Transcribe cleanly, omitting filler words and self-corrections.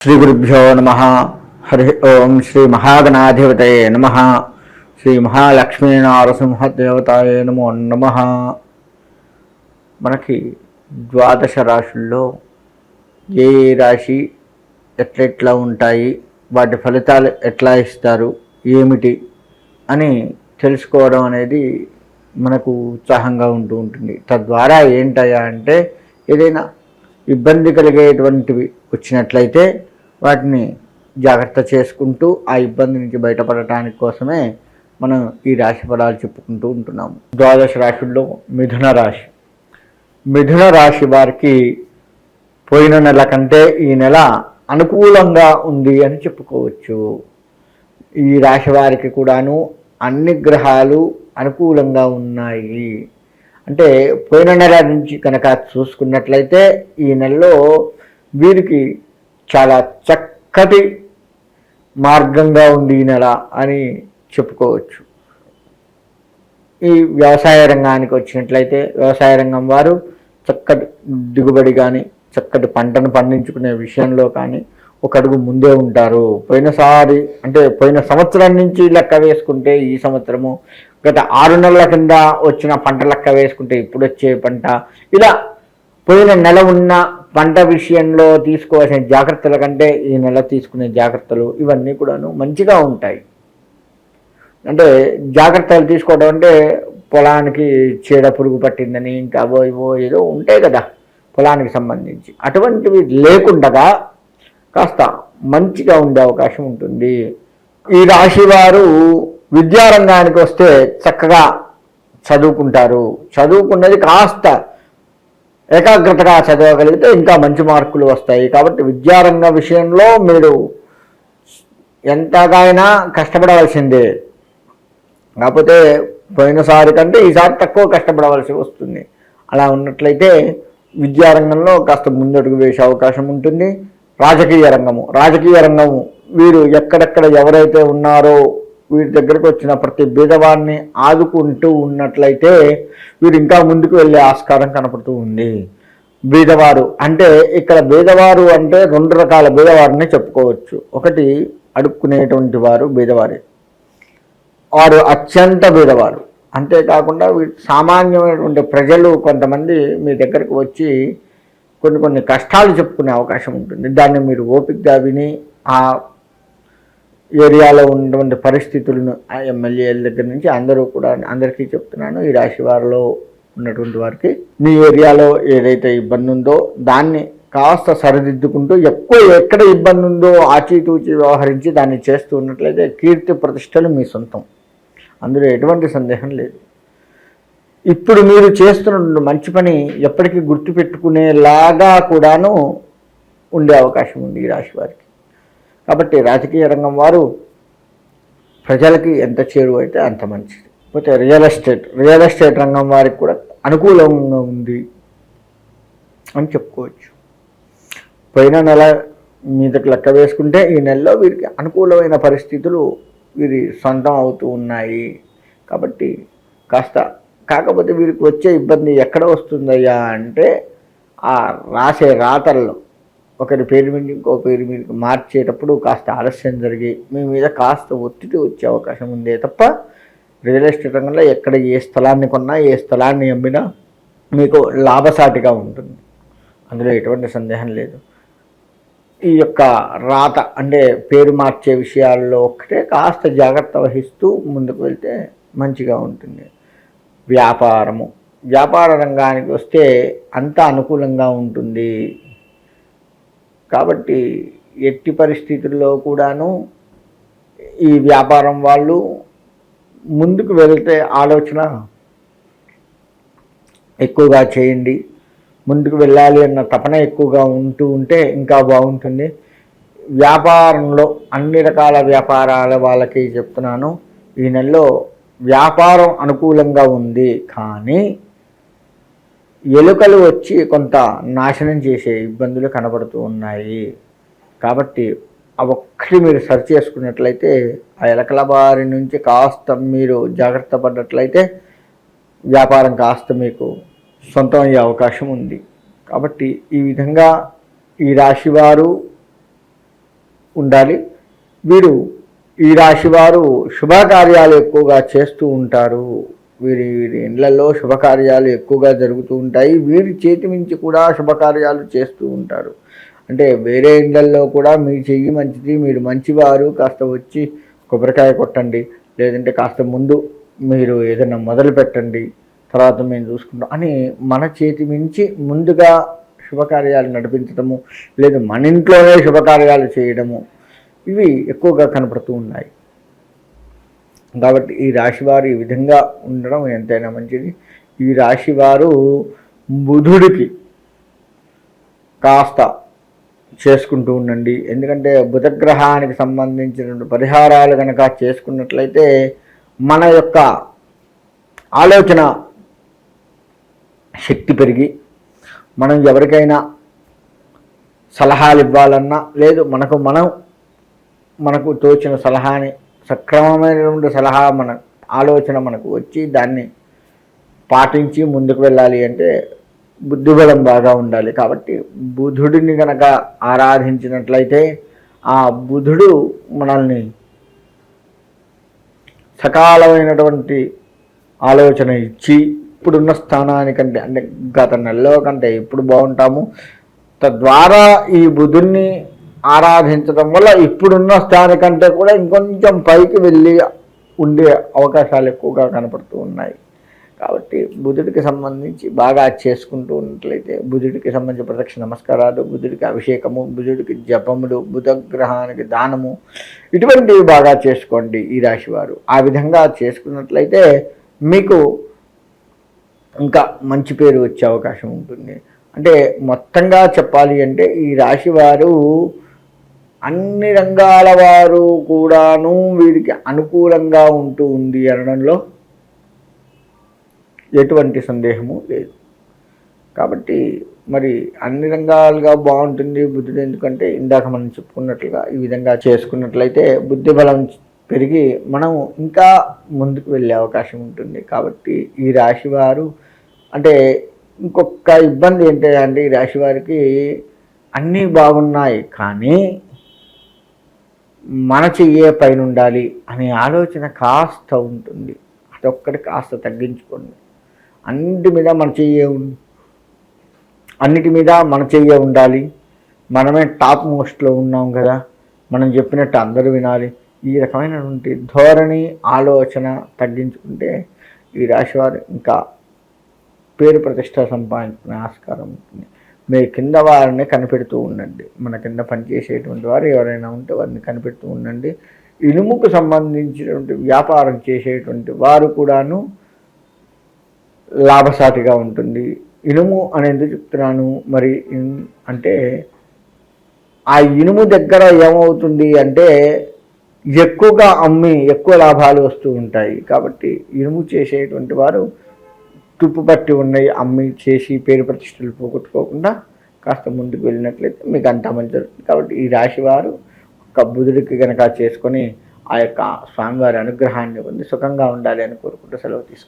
శ్రీ గురుభ్యో నమ. హరి ఓం. శ్రీ మహాగణాధిపతయే నమ. శ్రీ మహాలక్ష్మీనారసింహదేవతాయే నమో నమ. మనకి ద్వాదశ రాశుల్లో ఏ రాశి ఎట్లెట్లా ఉంటాయి, వాటి ఫలితాలు ఎట్లా ఇస్తారు, ఏమిటి అని తెలుసుకోవడం అనేది మనకు ఉత్సాహంగా ఉంటుంది. తద్వారా ఏంటయ్యా అంటే, ఏదైనా ఇబ్బంది కలిగేటువంటివి వచ్చినట్లయితే వాటిని జాగ్రత్త చేసుకుంటూ ఆ ఇబ్బంది నుంచి బయటపడటానికి కోసమే మనం ఈ రాశి ఫలాలు చెప్పుకుంటూ ఉంటున్నాము. ద్వాదశ రాశుల్లో మిథున రాశి. మిథున రాశి వారికి పోయిన నెల కంటే ఈ నెల అనుకూలంగా ఉంది అని చెప్పుకోవచ్చు. ఈ రాశి వారికి కూడాను అన్ని గ్రహాలు అనుకూలంగా ఉన్నాయి. అంటే పోయిన నెల నుంచి కనుక చూసుకున్నట్లయితే ఈ నెలలో వీరికి చాలా చక్కటి మార్గంగా ఉంది ఈ నెల అని చెప్పుకోవచ్చు. ఈ వ్యవసాయ రంగానికి వచ్చినట్లయితే వ్యవసాయ రంగం వారు చక్కటి దిగుబడి కానీ చక్కటి పంటను పండించుకునే విషయంలో కానీ ఒక అడుగు ముందే ఉంటారు. పోయినసారి అంటే పోయిన సంవత్సరం నుంచి లెక్క వేసుకుంటే ఈ సంవత్సరము, గత 6 నెలల కింద వచ్చిన పంట లెక్క వేసుకుంటే ఇప్పుడు వచ్చే పంట, ఇలా పోయిన నెల ఉన్న పంట విషయంలో తీసుకోవాల్సిన జాగ్రత్తల కంటే ఈ నెల తీసుకునే జాగ్రత్తలు ఇవన్నీ కూడాను మంచిగా ఉంటాయి. అంటే జాగ్రత్తలు తీసుకోవడం అంటే పొలానికి చీడ పురుగు పట్టిందని ఇంకా ఏదో ఉంటాయి కదా పొలానికి సంబంధించి, అటువంటివి లేకుండా కాస్త మంచిగా ఉండే అవకాశం ఉంటుంది. ఈ రాశి వారు విద్యారంగానికి వస్తే చక్కగా చదువుకుంటారు. చదువుకున్నది కాస్త ఏకాగ్రతగా చదవగలిగితే ఇంకా మంచి మార్కులు వస్తాయి. కాబట్టి విద్యారంగ విషయంలో మీరు ఎంతగానైనా కష్టపడవలసిందే. కాకపోతే పోయినసారి కంటే ఈసారి తక్కువ కష్టపడవలసి వస్తుంది. అలా ఉన్నట్లయితే విద్యారంగంలో కాస్త ముందడుగు వేసే అవకాశం ఉంటుంది. రాజకీయ రంగము వీరు ఎక్కడెక్కడ ఎవరైతే ఉన్నారో వీరి దగ్గరకు వచ్చిన ప్రతి బీదవాడిని ఆదుకుంటూ ఉన్నట్లయితే వీరు ఇంకా ముందుకు వెళ్ళే ఆస్కారం కనపడుతూ ఉంది. బీదవారు అంటే ఇక్కడ బీదవారు అంటే 2 రకాల బీదవారిని చెప్పుకోవచ్చు. ఒకటి అడుక్కునేటువంటి వారు బీదవారే, వారు అత్యంత బీదవారు. అంతేకాకుండా సామాన్యమైనటువంటి ప్రజలు కొంతమంది మీ దగ్గరకు వచ్చి కొన్ని కష్టాలు చెప్పుకునే అవకాశం ఉంటుంది. దాన్ని మీరు ఓపికగా విని ఆ ఏరియాలో ఉన్నటువంటి పరిస్థితులను ఆ ఎమ్మెల్యేల దగ్గర నుంచి అందరికీ చెప్తున్నాను. ఈ రాశి వారిలో ఉన్నటువంటి వారికి మీ ఏరియాలో ఏదైతే ఇబ్బంది ఉందో దాన్ని కాస్త సరిదిద్దుకుంటూ ఎక్కడ ఇబ్బంది ఉందో ఆచితూచి వ్యవహరించి దాన్ని చేస్తూ ఉన్నట్లయితే కీర్తి ప్రతిష్టలు మీ సొంతం, అందులో ఎటువంటి సందేహం లేదు. ఇప్పుడు మీరు చేస్తున్న మంచి పని ఎప్పటికీ గుర్తుపెట్టుకునేలాగా కూడాను ఉండే అవకాశం ఉంది ఈ రాశి వారికి. కాబట్టి రాజకీయ రంగం వారు ప్రజలకి ఎంత చేరువైతే అంత మంచిది. పోతే రియల్ ఎస్టేట్ రంగం వారికి కూడా అనుకూలంగా ఉంది అని చెప్పుకోవచ్చు. పోయిన నెల మీదకి లెక్క వేసుకుంటే ఈ నెలలో వీరికి అనుకూలమైన పరిస్థితులు వీరి సొంతం అవుతూ ఉన్నాయి. కాబట్టి కాకపోతే వీరికి వచ్చే ఇబ్బంది ఎక్కడ వస్తుందయ్యా అంటే, ఆ రాసే రాతల్లో ఒకరి పేరు మీద ఇంకో పేరు మీదకి మార్చేటప్పుడు కాస్త ఆలస్యం జరిగి మీ మీద కాస్త ఒత్తిడి వచ్చే అవకాశం ఉందే తప్ప రియల్ ఎస్టేట్ రంగంలో ఎక్కడ ఏ స్థలాన్ని కొన్నా ఏ స్థలాన్ని అమ్మినా మీకు లాభసాటిగా ఉంటుంది, అందులో ఎటువంటి సందేహం లేదు. ఈ యొక్క రాత అంటే పేరు మార్చే విషయాల్లో ఒక్కటే కాస్త జాగ్రత్త వహిస్తూ ముందుకు వెళ్తే మంచిగా ఉంటుంది. వ్యాపార రంగానికి వస్తే అంతా అనుకూలంగా ఉంటుంది. కాబట్టి ఎట్టి పరిస్థితుల్లో కూడాను ఈ వ్యాపారం వాళ్ళు ముందుకు వెళ్తే ఆలోచన ఎక్కువగా చేయండి. ముందుకు వెళ్ళాలి అన్న తపన ఎక్కువగా ఉంటే ఇంకా బాగుంటుంది. వ్యాపారంలో అన్ని రకాల వ్యాపారాల వాళ్ళకి చెప్తున్నాను, ఈ నెలలో వ్యాపారం అనుకూలంగా ఉంది. కానీ ఎలుకలు వచ్చి కొంత నాశనం చేసే ఇబ్బందులు కనబడుతూ ఉన్నాయి. కాబట్టి ఒక్కటి మీరు సరి చేసుకున్నట్లయితే ఆ ఎలకల బారి నుంచి కాస్త మీరు జాగ్రత్త పడ్డట్లయితే వ్యాపారం కాస్త మీకు సొంతం అయ్యే అవకాశం ఉంది. కాబట్టి ఈ విధంగా ఈ రాశివారు ఉండాలి. వీరు ఈ రాశి వారు శుభకార్యాలు ఎక్కువగా చేస్తూ ఉంటారు. వీరి వీరి ఇళ్లలో శుభకార్యాలు ఎక్కువగా జరుగుతూ ఉంటాయి. వీరి చేతి నుంచి కూడా శుభకార్యాలు చేస్తూ ఉంటారు. అంటే వేరే ఇళ్లల్లో కూడా మీ చెయ్యి మంచిది, మీరు మంచివారు, కాస్త వచ్చి కొబ్బరికాయ కొట్టండి, లేదంటే కాస్త ముందు మీరు ఏదైనా మొదలు పెట్టండి, తర్వాత మేము చూసుకుంటాం అని మన చేతి మించి ముందుగా శుభకార్యాలు నడిపించడము, లేదు మన ఇంట్లోనే శుభకార్యాలు చేయడము, ఇవి ఎక్కువగా కనపడుతూ ఉన్నాయి. కాబట్టి ఈ రాశివారు ఈ విధంగా ఉండడం ఎంతైనా మంచిది. ఈ రాశివారు బుధుడికి కాస్త చేసుకుంటూ ఉండండి. ఎందుకంటే బుధగ్రహానికి సంబంధించిన పరిహారాలు కనుక చేసుకున్నట్లయితే మన యొక్క ఆలోచన శక్తి పెరిగి మనం ఎవరికైనా సలహాలు ఇవ్వాలన్నా, లేదు మనకు తోచిన సలహాని, సక్రమమైనటువంటి సలహా, మన ఆలోచన మనకు వచ్చి దాన్ని పాటించి ముందుకు వెళ్ళాలి అంటే బుద్ధిబలం బాగా ఉండాలి. కాబట్టి బుధుడిని కనుక ఆరాధించినట్లయితే ఆ బుధుడు మనల్ని సకాలమైనటువంటి ఆలోచన ఇచ్చి ఇప్పుడున్న స్థానానికంటే, అంటే గత నెలలో కంటే ఇప్పుడు బాగుంటాము. తద్వారా ఈ బుధుడిని ఆరాధించడం వల్ల ఇప్పుడున్న స్థానికంటే కూడా ఇంకొంచెం పైకి వెళ్ళి ఉండే అవకాశాలు ఎక్కువగా కనపడుతూ ఉన్నాయి. కాబట్టి బుధుడికి సంబంధించి బాగా చేసుకుంటూ ఉన్నట్లయితే బుధుడికి సంబంధించి ప్రదక్షిణ నమస్కారాలు, బుధుడికి అభిషేకము, బుధుడికి జపములు, బుధగ్రహానికి దానము, ఇటువంటివి బాగా చేసుకోండి ఈ రాశివారు. ఆ విధంగా చేసుకున్నట్లయితే మీకు ఇంకా మంచి పేరు వచ్చే అవకాశం ఉంటుంది. అంటే మొత్తంగా చెప్పాలి అంటే ఈ రాశివారు అన్ని రంగాల వారు కూడాను వీరికి అనుకూలంగా ఉంటూ ఉంది అనడంలో ఎటువంటి సందేహము లేదు. కాబట్టి మరి అన్ని రంగాలుగా బాగుంటుంది బుద్ధుడు. ఎందుకంటే ఇందాక మనం చెప్పుకున్నట్లుగా ఈ విధంగా చేసుకున్నట్లయితే బుద్ధి బలం పెరిగి మనం ఇంకా ముందుకు వెళ్ళే అవకాశం ఉంటుంది. కాబట్టి ఈ రాశివారు అంటే ఇంకొక ఇబ్బంది ఏంటంటే ఈ రాశివారికి అన్నీ బాగున్నాయి కానీ మన చెయ్యే పైన ఉండాలి అనే ఆలోచన కాస్త ఉంటుంది. అదొక్కటి కాస్త తగ్గించుకోండి. అన్నిటి మీద మన చెయ్యే ఉండాలి, మనమే టాప్ మోస్ట్లో ఉన్నాం కదా, మనం చెప్పినట్టు అందరూ వినాలి, ఈ రకమైనటువంటి ధోరణి ఆలోచన తగ్గించుకుంటే ఈ రాశివారు ఇంకా పేరు ప్రతిష్ట సంపాదించుకునే ఆస్కారం ఉంటుంది. మీ కింద వారిని కనిపెడుతూ ఉండండి. మన కింద పనిచేసేటువంటి వారు ఎవరైనా ఉంటే వారిని కనిపెడుతూ ఉండండి. ఇనుముకు సంబంధించినటువంటి వ్యాపారం చేసేటువంటి వారు కూడాను లాభసాటిగా ఉంటుంది. ఇనుము అనేది చెప్తున్నాను మరి అంటే ఆ ఇనుము దగ్గర ఏమవుతుంది అంటే ఎక్కువగా అమ్మి ఎక్కువ లాభాలు వస్తూ ఉంటాయి. కాబట్టి ఇనుము చేసేటువంటి వారు తుప్పు పట్టి ఉన్నాయి అమ్మి చేసి పేరు ప్రతిష్టలు పోగొట్టుకోకుండా కాస్త ముందుకు వెళ్ళినట్లయితే మీకు అంతా మంచి జరుగుతుంది. కాబట్టి ఈ రాశివారు ఒక బుధుడికి కనుక చేసుకొని ఆ యొక్క స్వామివారి అనుగ్రహాన్ని పొంది సుఖంగా ఉండాలి అని కోరుకుంటూ సెలవు తీసుకుంటారు.